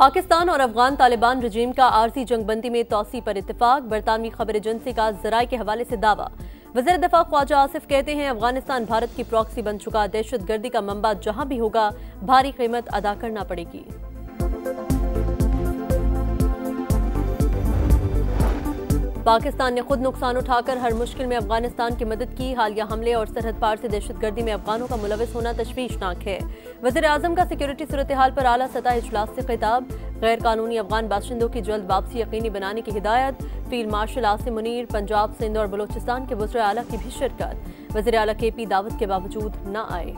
पाकिस्तान और अफगान तालिबान रजीम का आरजी जंगबंदी में तौसी पर इत्तेफाक। बरतानवी खबर एजेंसी का ज़राए के हवाले से दावा। वज़ीर दफ़ा ख्वाजा आसिफ कहते हैं, अफगानिस्तान भारत की प्रॉक्सी बन चुका, दहशतगर्दी का मंबा जहां भी होगा भारी कीमत अदा करना पड़ेगी। पाकिस्तान ने खुद नुकसान उठाकर हर मुश्किल में अफगानिस्तान की मदद की। हालिया हमले और सरहद पार से दहशतगर्दी में अफगानों का मुलविस होना तशवीशनाक है। वज़ीर आज़म का सिक्योरिटी सूरत हाल पर आला सतह इजलास से खिताब। गैर कानूनी अफगान बाशिंदों की जल्द वापसी यकीनी बनाने की हिदायत। फील्ड मार्शल आसिम मुनीर, पंजाब, सिंध और बलोचिस्तान के वज़ीर आला की भी शिरकत। वज़ीर आला KP दावत के बावजूद न आए।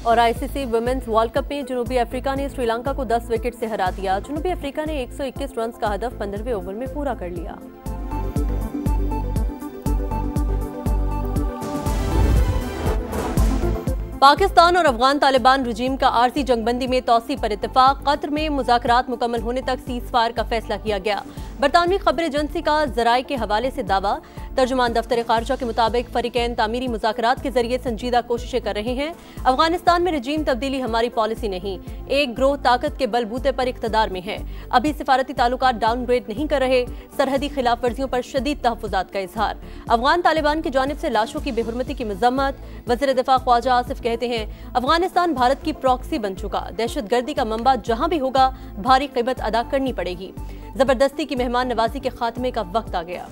और ICC वुमेन्स वर्ल्ड कप में जनूबी अफ्रीका ने श्रीलंका को 10 विकेट से हरा दिया। जनूबी अफ्रीका ने 121 रन का हदफ 15वें ओवर में पूरा कर लिया। पाकिस्तान और अफगान तालिबान रजीम का आरजी जंगबंदी में तौसी पर इत्तेफाक। कतर में मुज़ाकरात मुकम्मल होने तक सीज़फायर का फैसला किया गया। बरतानवी खबर एजेंसी का ज़राए के हवाले से दावा। तर्जुमान दफ्तर खारजा के मुताबिक फरीकैन तामीरी मुज़ाकरात के जरिए संजीदा कोशिशें कर रहे हैं। अफगानिस्तान में रजीम तब्दीली हमारी पॉलिसी नहीं, एक ग्रोह ताकत के बलबूते पर इक़्तिदार में है। अभी सिफारती ताल्लुकात डाउनग्रेड नहीं कर रहे। सरहदी खिलाफ वर्जियों पर शदीद तहफ़्फ़ुज़ात का इजहार। अफगान तालिबान की जानिब से लाशों की बेहुरमती की मज़म्मत। वज़ीर दिफ़ा ख्वाजा आसिफ कहते हैं, अफगानिस्तान भारत की प्रॉक्सी बन चुका, दहशतगर्दी का मंबा जहां भी होगा भारी कीमत अदा करनी पड़ेगी। जबरदस्ती की मेहमान नवाजी के खात्मे का वक्त आ गया।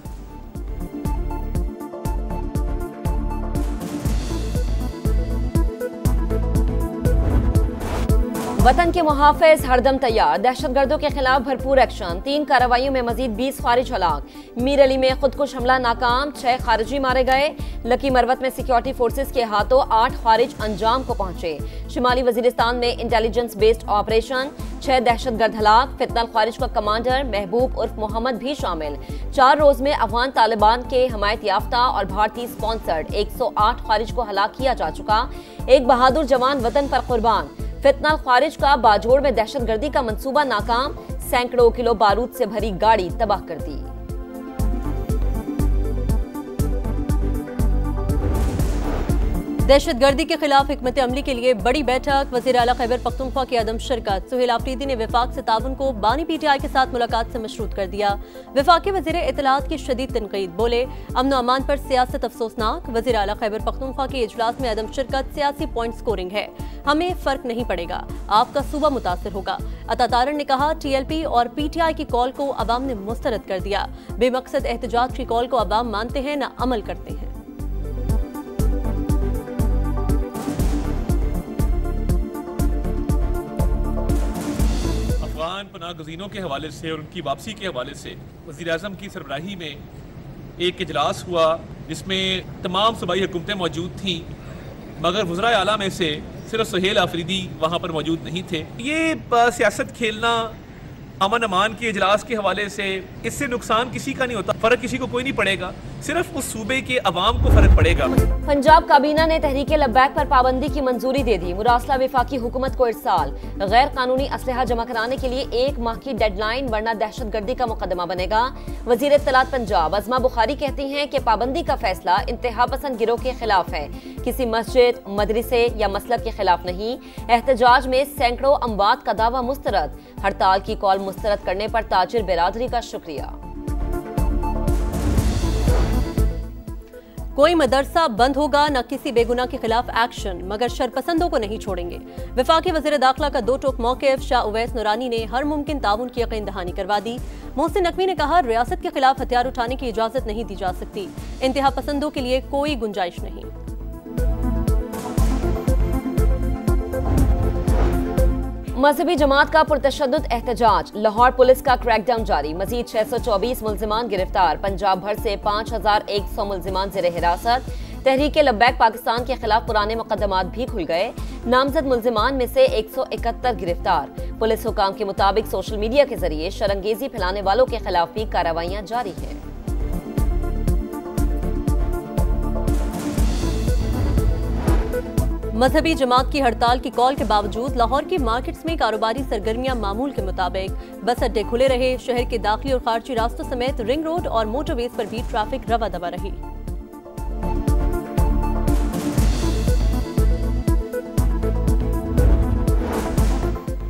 वतन के मुहाफिज हरदम तैयार, दहशतगर्दों के खिलाफ भरपूर एक्शन। 3 कार्रवाइयों में मजीद 20 खारिज हलाक। मीर अली में खुदकुश हमला नाकाम, 6 खारिजी मारे गए। लकी मरवत में सिक्योरिटी फोर्सेस के हाथों 8 खारिज अंजाम को पहुंचे। शुमाली वजीरिस्तान में इंटेलिजेंस बेस्ड ऑपरेशन, 6 दहशतगर्द हलाक। फितनल खारिज का कमांडर महबूब उर्फ मोहम्मद भी शामिल। 4 रोज में अफगान तालिबान के हमायत याफ्ता और भारतीय स्पॉन्सर्ड 108 खारिज को हलाक किया जा चुका। एक बहादुर जवान वतन पर कुर्बान। फितनल खारिज का बाजोड़ में दहशतगर्दी का मंसूबा नाकाम, सैकड़ों किलो बारूद से भरी गाड़ी तबाह कर दी। दहशतगर्दी के खिलाफ हिकमत अमली के लिए बड़ी बैठक। वज़ीर आला खैबर पख्तूनख्वा की अदम शिरकत। सुहेल आफरीदी ने वफाक से ताउन को बानी PTI के साथ मुलाकात से मशरूत कर दिया। वफाकी वज़ीर इत्तलात की शदीद तनकीद, बोले अमन अमान पर सियासत अफसोसनाक। वज़ीर आला खैबर पख्तूनख्वा की इजलास में अदम शिरकत सियासी पॉइंट स्कोरिंग है, हमें फर्क नहीं पड़ेगा, आपका सूबा मुतासर होगा। अता तारण ने कहा, TLP और PTI की कॉल को अवाम ने मुस्तरद कर दिया। बेमकसद एहतजाज की कॉल को अवाम मानते हैं न अमल करते हैं। अफगान पनाह गज़ीनों के हवाले से और उनकी वापसी के हवाले से वज़ीर आज़म की सरबराही में एक इजलास हुआ, जिसमें तमाम सूबाई हुकूमतें मौजूद थीं, मगर वज़राए आला में से सिर्फ सुहेल आफरीदी वहाँ पर मौजूद नहीं थे। ये सियासत खेलना अमन अमान के इजलास के हवाले से, इससे नुकसान किसी का नहीं होता, फ़र्क किसी को कोई नहीं पड़ेगा, सिर्फ उस सूबे के अवाम को फ़र्क पड़ेगा। पंजाब काबीना ने तहरीक लब्बैक पर पाबंदी की मंजूरी दे दी। मुरासला वफाकी हुकूमत को इरसाल। गैर कानूनी असलहा जमा कराने के लिए 1 माह की डेडलाइन, वरना दहशतगर्दी का मुकदमा बनेगा। वज़ीर इत्तलात पंजाब अज़मा बुखारी कहती हैं कि पाबंदी का फैसला इंतहा पसंद गिरोह के खिलाफ है, किसी मस्जिद, मदरसे या मसलब के खिलाफ नहीं। एहतजाज में सैकड़ों अमवात का दावा मुस्तरद। हड़ताल की कॉल मुस्तरद करने पर ताजिर बिरादरी का शुक्रिया। कोई मदरसा बंद होगा न किसी बेगुनाह के खिलाफ एक्शन, मगर शरपसंदों को नहीं छोड़ेंगे। वफाकी वज़ीर दाखिला का 2 टोक मौक़िफ़। शाह उवैस नूरानी ने हर मुमकिन ताउन की यकीन दहानी करवा दी। मोहसिन नकवी ने कहा, रियासत के खिलाफ हथियार उठाने की इजाजत नहीं दी जा सकती, इंतहा पसंदों के लिए कोई गुंजाइश नहीं। मजहबी जमात का पुरतशद्दुद एहतजाज। लाहौर पुलिस का क्रैकडाउन जारी। मजीद 624 मुल्जिमान गिरफ्तार। पंजाब भर से 5100 मुल्जिमान ज़ेरे हिरासत। तहरीक लब्बैक पाकिस्तान के खिलाफ पुराने मुकदमात भी खुल गए। नामजद मुल्जिमान में से 171 गिरफ्तार। पुलिस हुकाम के मुताबिक सोशल मीडिया के जरिए शरंगेजी फैलाने वालों के खिलाफ भी कार्रवाइयां जारी हैं। मजहबी जमात की हड़ताल की कॉल के बावजूद लाहौर की मार्केट्स में कारोबारी सरगर्मियां मामूल के मुताबिक। बस अड्डे खुले रहे। शहर के दाखिली और खारजी रास्तों समेत रिंग रोड और मोटरवेज पर भी ट्रैफिक रवा दवा रही।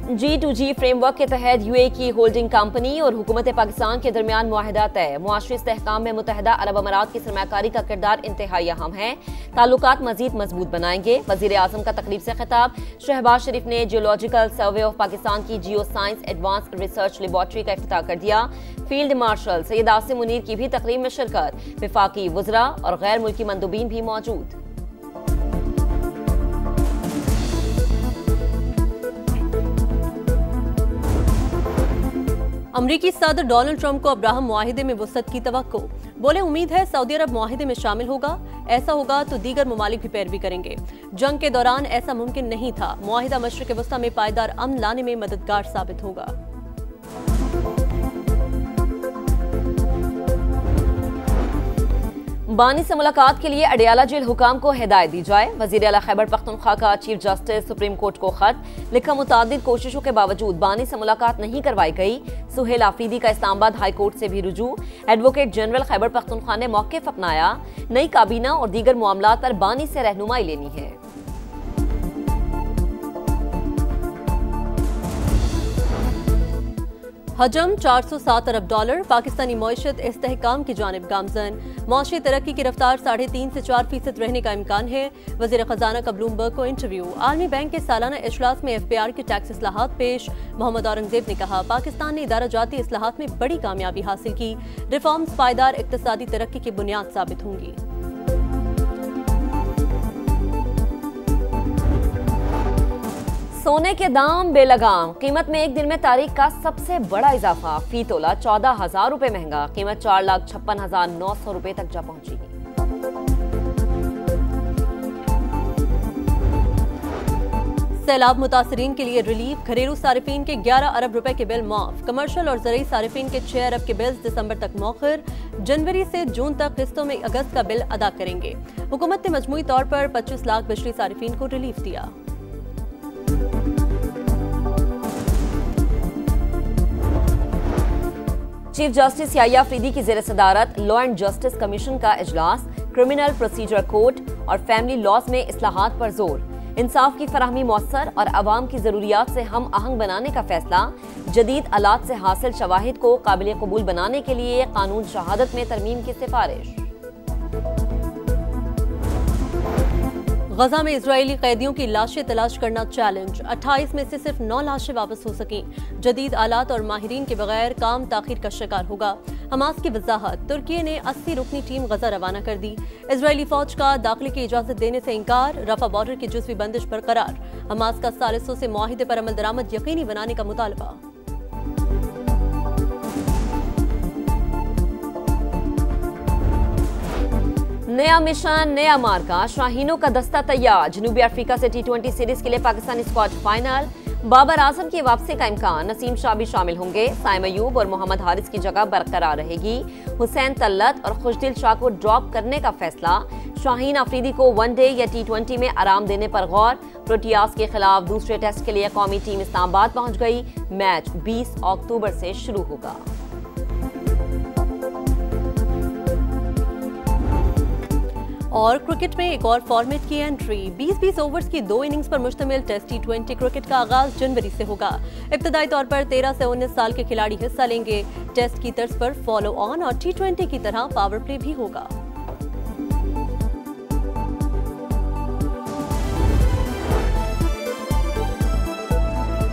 G2G फ्रेमवर्क के तहत यूएई की होल्डिंग कंपनी और हुकूमत पाकिस्तान के दरमियान मुआहदा तय। मुआशरी इस्तेहकाम में मुत्तहिदा अरब अमारात की सरमाकारी का किरदार इंतहाई अहम है। ताल्लुकात मजीद मजबूत बनाएंगे। वजीर आजम का तकरीब से खिताब। शहबाज शरीफ ने जियोलॉजिकल सर्वे ऑफ पाकिस्तान की geo science advance research laboratory का इफ्तिताह कर दिया। फील्ड मार्शल सैयद आसिम मुनीर की भी तकरीब में शिरकत। वफाकी वज़रा और गैर मुल्की मंदूबीन भी मौजूद। अमरीकी सदर डोनाल्ड ट्रंप को अब्राहम मुआहिदे में वुसअत की तवक्को। बोले उम्मीद है सऊदी अरब मुआहिदे में शामिल होगा। ऐसा होगा तो दीगर ममालिक भी पैरवी करेंगे। जंग के दौरान ऐसा मुमकिन नहीं था। मुआहिदा मशरिक वस्ता में पायदार अमन लाने में मददगार साबित होगा। बानी से मुलाकात के लिए अडियाला जेल हुकाम को हिदायत दी जाए। वजीर आला खैबर पख्तूनख्वा का चीफ जस्टिस सुप्रीम कोर्ट को खत लिखा। मुतादिद कोशिशों के बावजूद बानी से मुलाकात नहीं करवाई गई। सुहेल आफरीदी का इस्लामाबाद हाई कोर्ट से भी रुजू। एडवोकेट जनरल खैबर पख्तूनख्वा ने मौक़िफ़ अपनाया। नई काबीना और दीगर मामलात पर बानी से रहनुमाई लेनी है। हजम 407 अरब डॉलर। पाकिस्तानी मईशत इस्तेहकाम की जानिब गामजन। मौशी तरक्की की रफ्तार 3.5 से 4% रहने का इम्कान है। वज़ीर ख़जाना का ब्लूमबर्ग को इंटरव्यू। आलमी बैंक के सालाना इजलास में FBR की टैक्स इस्लाहात पेश। मोहम्मद औरंगजेब ने कहा पाकिस्तान ने इदारा जाती इस्लाहात में बड़ी कामयाबी हासिल की। रिफॉर्म्स पायदार इक्तिसादी तरक्की की बुनियाद साबित होंगी। सोने के दाम बेलगाम। कीमत में एक दिन में तारीख का सबसे बड़ा इजाफा। फी तोला 14,000 रुपए महंगा। कीमत 4,56,900 रुपए तक जा पहुंची। सैलाब मुतासरीन के लिए रिलीफ। घरेलू सारिफीन के 11 अरब रुपए के बिल माफ। कमर्शियल और ज़रई सारिफीन के 6 अरब के बिल दिसंबर तक मौखर। जनवरी से जून तक किस्तों में अगस्त का बिल अदा करेंगे। हुकूमत ने मजमूई तौर पर 25 लाख बिजली सारिफीन को रिलीफ दिया। चीफ जस्टिस याह्या अफरीदी की ज़ेर सदारत लॉ एंड जस्टिस कमीशन का इजलास। क्रिमिनल प्रोसीजर कोड और फैमिली लॉज में इस्लाहात पर जोर। इंसाफ की फराहमी मौसर और अवाम की ज़रूरियात से हम आहंग बनाने का फैसला। जदीद आलात से हासिल शवाहिद को काबिल कबूल बनाने के लिए कानून शहादत में तरमीम की सिफारिश। गजा में इजरायली कैदियों की लाशें तलाश करना चैलेंज। 28 में से सिर्फ 9 लाशें वापस हो सकीं। जदीद आलात और माहिरीन के बगैर काम ताखीर का शिकार होगा। हमास की वजाहत। तुर्की ने 80 रुकनी टीम गजा रवाना कर दी। इजरायली फौज का दाखिले की इजाजत देने से इंकार। रफा बॉर्डर की जुज़वी बंदिश बरकरार। हमास का सालिसों से मुआहिदे पर अमल दरामद यकीनी बनाने का मुतालबा। नया मिशन नया मार्का। शाहीनों का दस्ता तैयार। जनूबी अफ्रीका से T20 सीरीज के लिए पाकिस्तानी स्क्वाड फाइनल। बाबर आजम की वापसी का इम्कान। नसीम शाह भी शामिल होंगे। साइम अयूब और मोहम्मद हारिस की जगह बरकरार रहेगी। हुसैन तल्लत और खुशदिल शाह को ड्रॉप करने का फैसला। शाहीन अफरीदी को वनडे या T20 में आराम देने पर गौर। प्रोटियास के खिलाफ दूसरे टेस्ट के लिए कौमी टीम इस्लामाबाद पहुंच गई। मैच 20 अक्टूबर से शुरू होगा। और क्रिकेट में एक और फॉर्मेट की एंट्री। 20-20 ओवर्स की 2 इनिंग्स पर मुश्तमिल टेस्ट T20 क्रिकेट का आगाज जनवरी से होगा। इब्तदाई तौर पर 13 से 19 साल के खिलाड़ी हिस्सा लेंगे। टेस्ट की तर्ज पर फॉलो ऑन और T20 की तरह पावर प्ले भी होगा।